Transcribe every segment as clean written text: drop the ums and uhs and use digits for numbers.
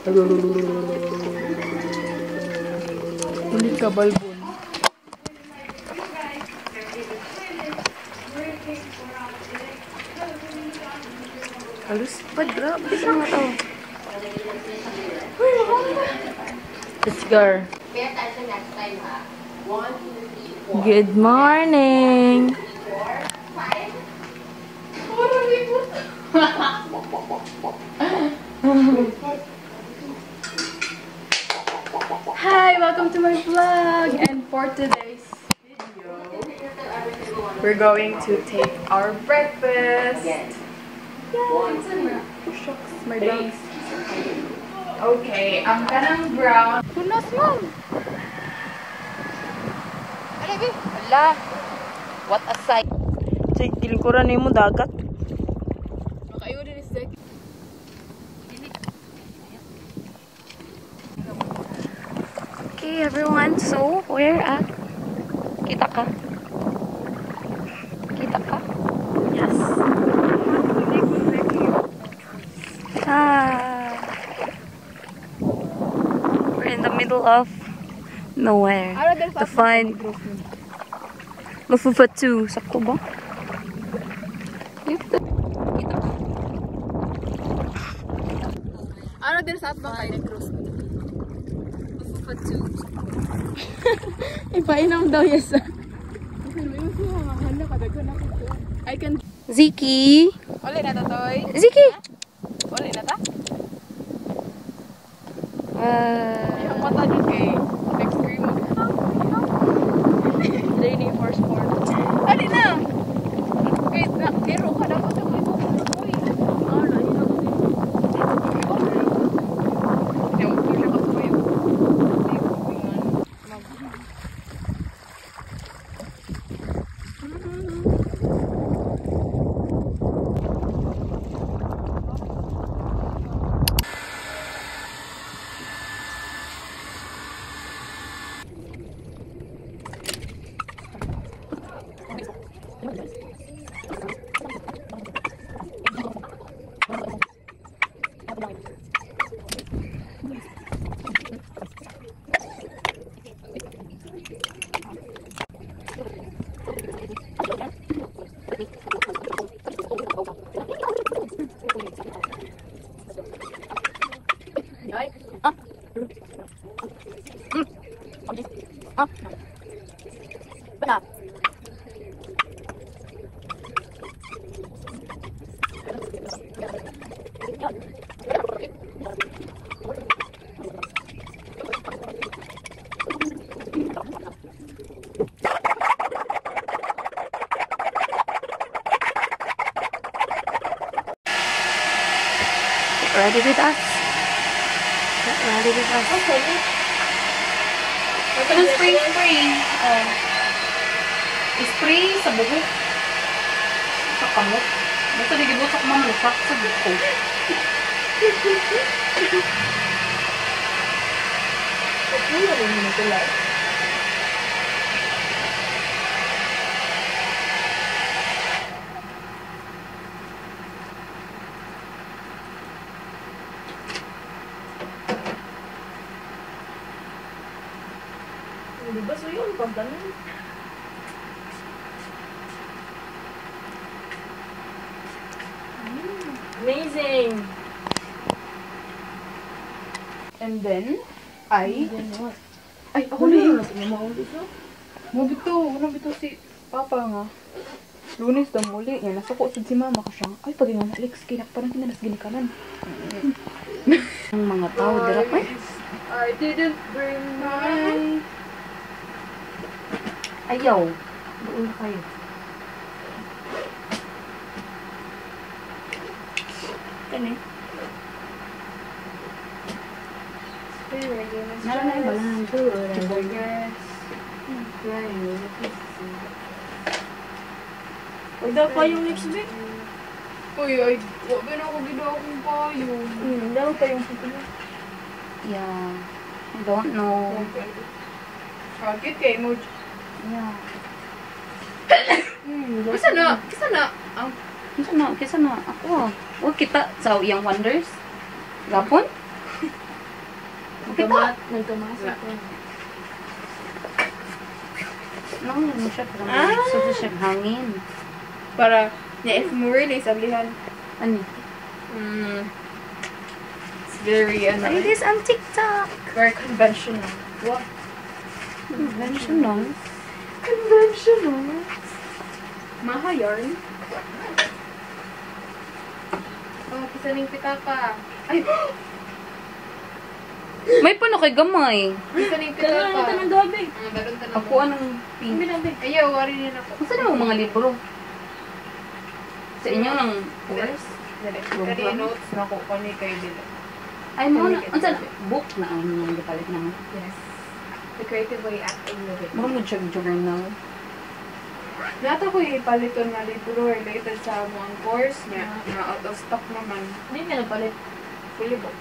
Ulit ka, balbon. Halus pa, grabe siya nga to. Let's go. Good morning. Hi, welcome to my vlog. And for today's video, we're going to take our breakfast. Shucks, my bangs. Okay, ang kanang brown. Kunas mo. Alabi. Wala. What a sight. Say, tilikuran mo dagat. Makayo din is like. Okay, everyone. So, we're at. Kita ka? Kita ka? Yes. We're in the middle of nowhere to find Mafufatu. Sakto ba? Kita ka? Ano din sa atbang kayo nag-cross? Mafufatu. Ipainam daw yasa. Ziki! Uli na to, Toy? Ziki! Uli na ta? Yung mata din kay next year mo. Training for sport. Uli na! Wait na, hero ka dapat ka mo ito. Uy! Na, hino ko din. Yung ko siya kasi mo yun. Benar. Ready with us? Get ready with us. Okay. Ito na spray. Oh. Spray sa buhok. Sa kamot. Basta nagibutok mamusak sa buhok. Ano na rin mo tulad? Di ba so yun? Pagdanon. Amazing! And then, ay, ako na yun. Mabito si Papa nga. Lunes daw muli. Yan, nasuko si Mama ka siyang, ay, pag yung Alex, kinak parang kinanas ginikanan. Ang mga tao, dirap ay. I didn't bring my... Ayaw. Doon kayo. Kani? Nalang na yung balang. Burgers. Huwag daw pa yung next week. Uy, ay, huwag na ako ginawa kong payo. Daw pa yung pipili. Yeah. I don't know. Sakit kay mo. Yeah. Kisa na? Kisa na? Ako ah. Huwag kita sa iyang wonders. Gapon? Nagkamasa ko. Ano siya? So siya hangin. Para, if mo really, sabihan. Ano? It's very, It is on TikTok. very conventional. What? Conventional? Maha yarn? Oh, kisa ning pitaka. Ay! May pano kay gamay. Kisa ning pitaka. Kailangan ito ng gabi. Daron ta Ako anong pink? Ayaw, wari niya ako. Kung saan ang mga libro? Sa inyo ng course? Kani notes na ko kani kay dila. Ay mo na, ang saan? Book na ang mga gipalit ng Yes. The creative way acting living. mga mo siya journal. Nata ko ipaliton nga libro related sa among course niya. Na out of stock naman. Hindi ka nagpalit. Fully book.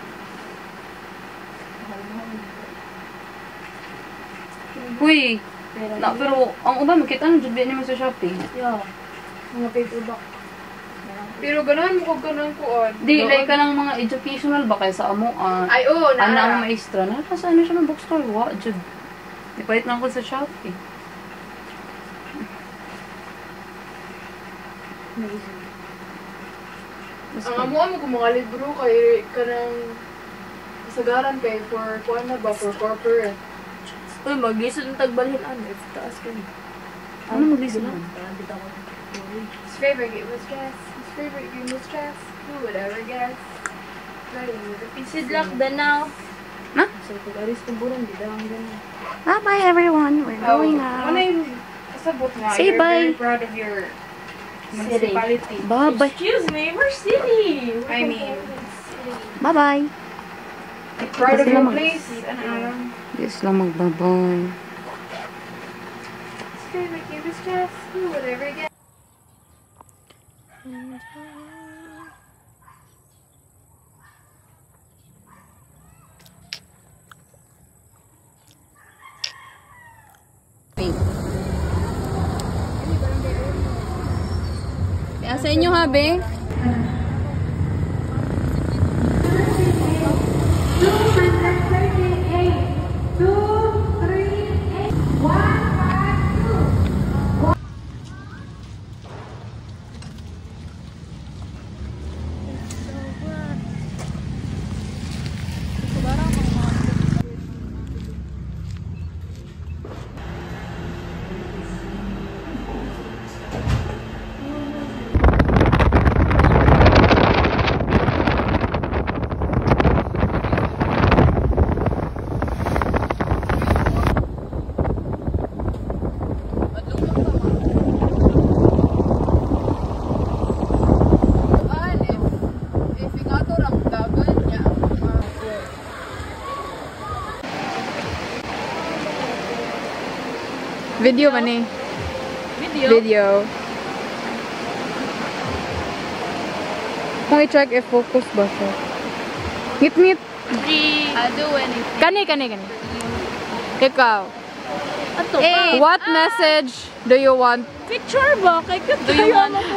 Uy, pero ang uban makita nang jud naman sa Shopee. Yeah. Mga paperback. Pero ganahan mo ko ganun ko on. Di like ka ng mga educational ba kay sa amo Ay, oo, ana naara. ang maestra na sa ano siya ng bookstore wa jud. Ipalit na ko sa Shopee. Ang amo ko mga libro kay kanang kasagaran kay for kuan na ba for corporate. Uy, mag-listen ng tagbalhin if taas ka niya. Ano mag-listen mo? Parang dito ako. His favorite game was chess. His favorite game was chess. Who would ever guess? Ready with the pieces. Sidlak the now. Na? So, pag-aris kong burang, di lang ganun. Bye everyone. We're going Ano out. yung kasabot nga? Say You're bye. very proud of your municipality. Bye-bye. Excuse me, we're city. I mean, Bye-bye. proud of Kasi your naman. place. Ano? Yes lang magbabay. His favorite game was chess. Who would ever guess? Sa inyo ha, be? Video man eh. Video. Kung i-check if focus ba siya. Ngit-ngit. I'll do anything. Kani. Ikaw. Ato pa. What message do you want? Picture ba? Kay ka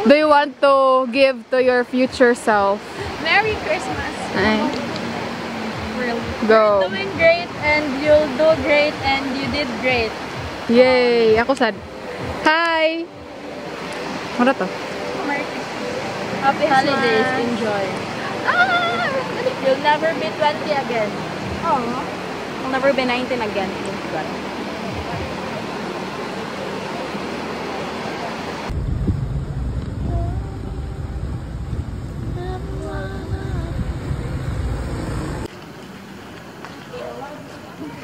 Do you want to give to your future self? Merry Christmas. Ay. Real. Go. You're doing great and you'll do great and you did great. Yay! Ako sad. Hi! Ano to? Merry Christmas. Happy holidays. Enjoy. Ah! You'll never be 20 again. Oh. I'll never be 19 again.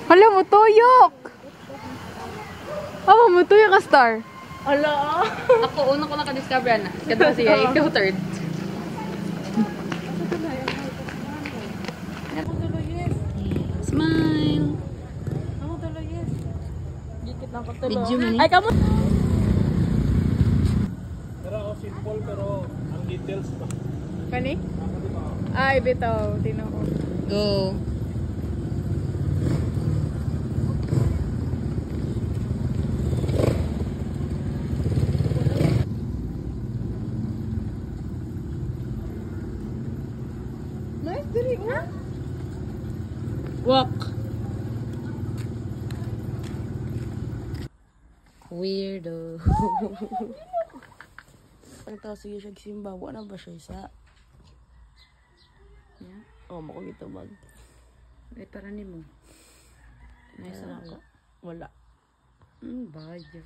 Hala mo, tuyok! Oh, mo tuyok ka, Star. Ala. Ako, una ko nakadiscover na. Kada siya, ikaw third. Smile! Ako tuloy yes. Dikit na ako tuloy. Video man eh. Ay, kamu. Pero ako simple pero ang details ba? Kani? Ay, bitaw. Tino ko. Go! Nice, diri ko. Walk! Weirdo. Ang tao sige siya simba, wala na ba siya isa? Yeah. Oh, makagito mag. Ay, para ni mo. Nasa na ako. Wala. Bayo.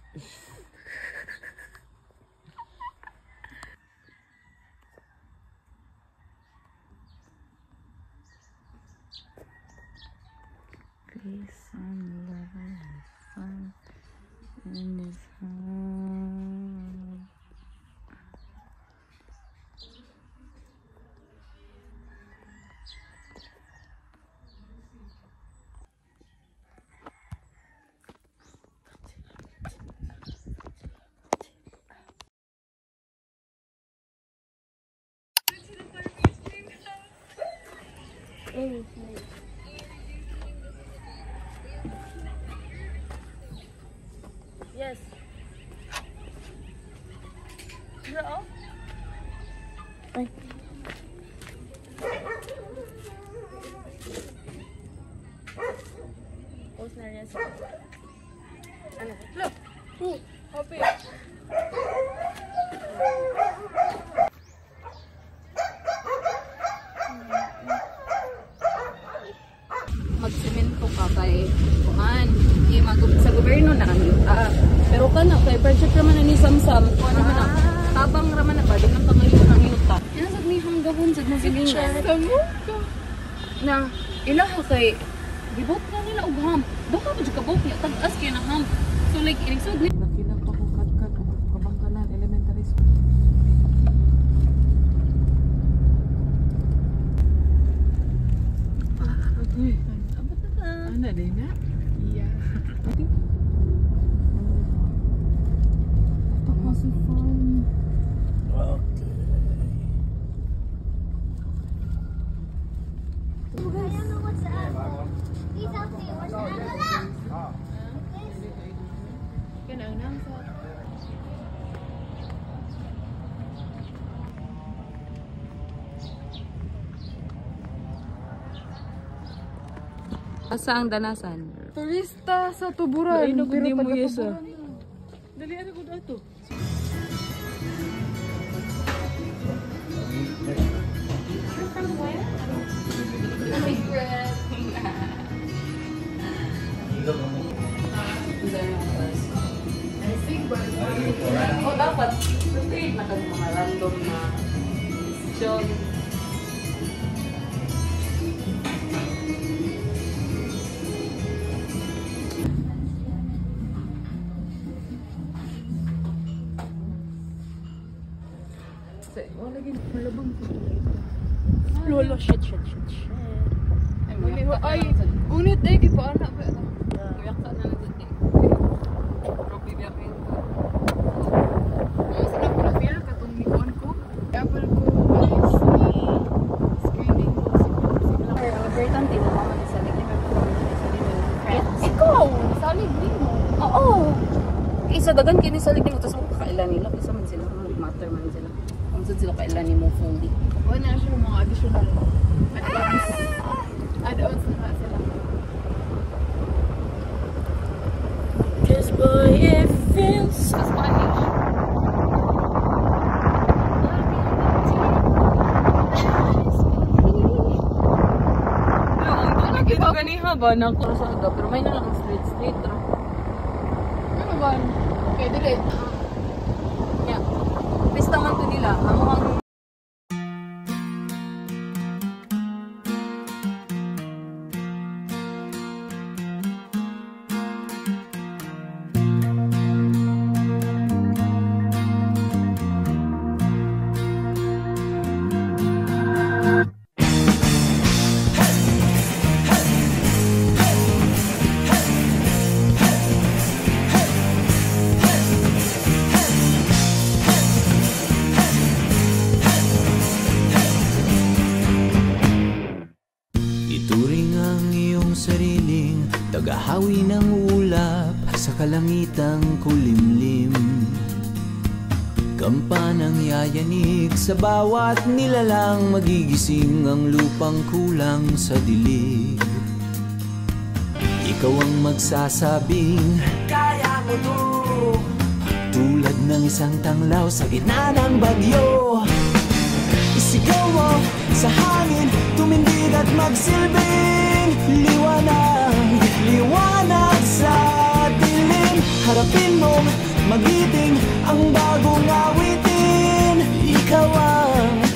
Peace and love and fun in this home. Yes. Bro. Ay. Post na rin sa. Ano? Look. Open. Magsemento ka kay kuan sa gobyerno na kami pero kana kay project raman na ni Samsam kuan naman na tabang raman na ba di man pangayo ng yuta ina sad ni hanggahon sad na silingan na ilaha kay gibot na nila og ham do ka jud kabok ya tag-as kay na ham so like inisod ni Nakilang pa ko kadkad kabangkanan elementary school. Ano din na? Yeah. Tapos si farm. asa ang danasan Turista sa Tuburan. Ay, nagudi mo taga yes, Tuburan. Dali ano ko dato. o dapat prepared na kag mga random na decision. Lolo, shit. Ay, unit eh, di pa anak ba? Kuyak ka na nagdati. Propi biyak rin. Mas na ko feel katong nikon ko. Apple ko nice ni screening ko siguro. Importante na naman sa likod ng friends. Ikaw, salig din mo. Oo. Isa dagan kini sa likod tapos mo kakailan nila kasi man sila matter man sila. Kung sila kailan ni mo fully. Wala na siya mga additional advance. Advance na sila. Cause boy, it feels Spanish. Ito ganiha ba na ko? Saga, pero may nalang straight ra. Ano ba? Okay, dili. Yeah. Pista man to nila. Amo ang Ituring ang iyong sariling tagahawi ng ulap sa kalangitang kulimlim. Kampanang yayanig sa bawat nilalang, magigising ang lupang kulang sa dilig. Ikaw ang magsasabing kaya mo to. ng isang tanglaw sa gitna ng bagyo. Isigaw mo sa hangin, tumindig at magsilbing liwanag, liwanag sa dilim. Harapin mong magiting ang bagong awitin. Ikaw ang